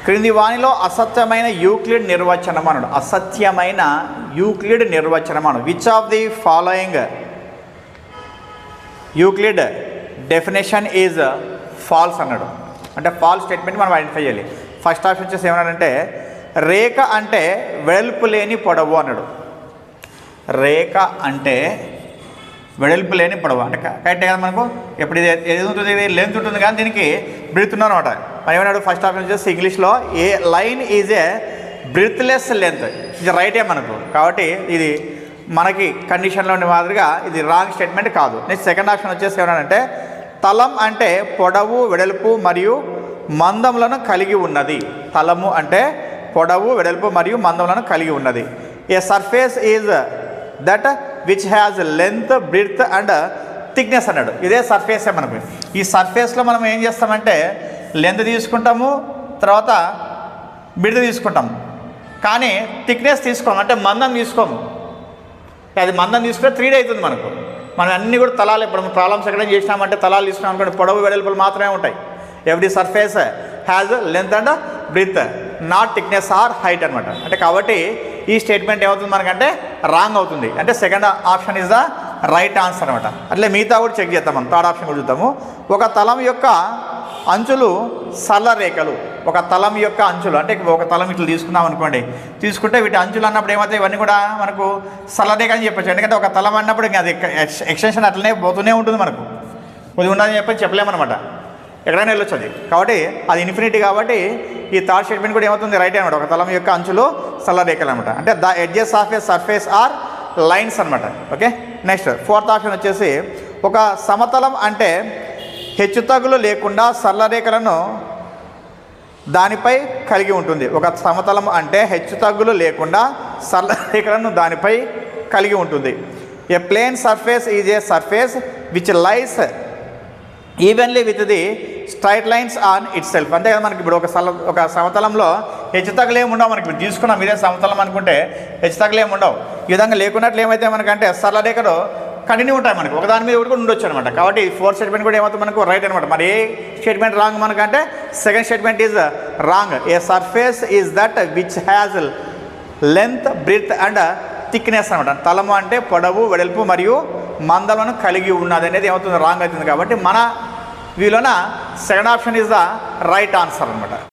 క్రింది వానిలో అసత్యమైన యూక్లిడ్ నిర్వచనం అన్నాడు. అసత్యమైన యూక్లిడ్ నిర్వచనం అన్నాడు. Which of the following Euclid definition is false అన్నాడు. అంటే ఫాల్స్ స్టేట్మెంట్ మనం ఐడెంటిఫై చేయాలి. ఫస్ట్ ఆప్షన్ వచ్చేసి ఏమన్నాడంటే రేఖ అంటే వెడల్పు లేని పొడవు అన్నాడు. రేఖ అంటే వెడల్పు లేని పొడవు అంటే కరెక్టే కదా. మనకు ఎప్పుడు ఏది ఉంటుంది, లెంత్ ఉంటుంది కానీ దీనికి బ్రీత్ ఉందన్నమాట. మనం ఏమన్నాడు ఫస్ట్ ఆప్షన్ వచ్చేసి ఇంగ్లీష్లో a line is a breathless length, ఇది రైటే మనకు. కాబట్టి ఇది మనకి కండిషన్లో ఉండే మాదిరిగా ఇది రాంగ్ స్టేట్మెంట్ కాదు. నెక్స్ట్ సెకండ్ ఆప్షన్ వచ్చేసి ఏమన్నాడంటే తలం అంటే పొడవు వెడల్పు మరియు మందములను కలిగి ఉన్నది. తలము అంటే పొడవు వెడల్పు మరియు మందములను కలిగి ఉన్నది. A surface is that which has length breadth and thickness అన్నాడు. ఇదే సర్ఫేసే మనకు. ఈ సర్ఫేస్లో మనం ఏం చేస్తామంటే లెంత్ తీసుకుంటాము, తర్వాత బ్రిడ్త్ తీసుకుంటాము, కానీ థిక్నెస్ తీసుకోము, అంటే మందం తీసుకోము. అది మందం తీసుకుంటే 3D అవుతుంది మనకు. మనం అన్నీ కూడా తలాలు, ఇప్పుడు ప్రాబ్లమ్స్ ఎక్కడ చేసినామంటే తలాలు తీసుకున్నాం అనుకోండి, పొడవు వెడల్పులు మాత్రమే ఉంటాయి. Every surface has length and breadth, not thickness or height అనమాట. అంటే కాబట్టి ఈ స్టేట్మెంట్ ఏమవుతుంది మనకంటే రాంగ్ అవుతుంది. అంటే second option is the right answer అనమాట. అట్లే మిగతా కూడా చెక్ చేద్దాం. మనం థర్డ్ ఆప్షన్ కూడా చూద్దాము. ఒక తలం యొక్క అంచులు సరళ రేఖలు. ఒక తలం యొక్క అంచులు అంటే ఒక తలం ఇట్లా తీసుకున్నాం అనుకోండి, తీసుకుంటే వీటి అంచులు అన్నప్పుడు ఏమవుతాయి, ఇవన్నీ కూడా మనకు సరళ రేఖ అని చెప్పచ్చు. ఎందుకంటే ఒక తలం అన్నప్పుడు ఇంకా అది ఎక్స్టెన్షన్ అట్లనే పోతూనే ఉంటుంది, మనకు కొద్ది ఉండదని చెప్పని చెప్పలేమన్నమాట, ఎక్కడైనా వెళ్ళొచ్చు అది. కాబట్టి అది ఇన్ఫినిటీ. కాబట్టి ఈ థర్డ్ స్టేట్మెంట్ కూడా ఏమవుతుంది రైట్ అనమాట. ఒక తలం యొక్క అంచులు సరళ రేఖలు అనమాట. అంటే the edges of a surface are lines అనమాట. ఓకే. నెక్స్ట్ ఫోర్త్ ఆప్షన్ వచ్చేసి ఒక సమతలం అంటే హెచ్చుతగ్గులు లేకుండా సరళ రేఖలను దానిపై కలిగి ఉంటుంది. ఒక సమతలం అంటే హెచ్చుతగ్గులు లేకుండా సరళ రేఖలను దానిపై కలిగి ఉంటుంది. A plane surface is a surface which lies evenly with the straight lines on itself. అంతే కదా. మనకి ఇప్పుడు ఒక సమతలంలో హెచ్చుతగ్గులేమి ఉండవు. మనకి ఇప్పుడు తీసుకున్నాం ఇదే సమతలం అనుకుంటే హెచ్చుతగ్గులేమి ఉండవు. ఈ విధంగా లేకున్నట్లు ఏమైతే మనకంటే సరళ రేఖలు కంటిన్యూ ఉంటాయి మనకు, ఒకదాని మీద ఒకటి కూడా ఉండొచ్చు అనమాట. కాబట్టి ఫోర్త్ స్టేట్మెంట్ కూడా ఏమవుతుంది మనకు రైట్ అనమాట. మరి ఏ స్టేట్మెంట్ రాంగ్ మనకంటే second statement is wrong. A surface is that which has length breadth and thickness అనమాట. తలము అంటే పొడవు వెడల్పు మరియు మందలను కలిగి ఉన్నది అనేది ఏమవుతుంది రాంగ్ అవుతుంది. కాబట్టి మన వ్యూలోన second option is the right answer అనమాట.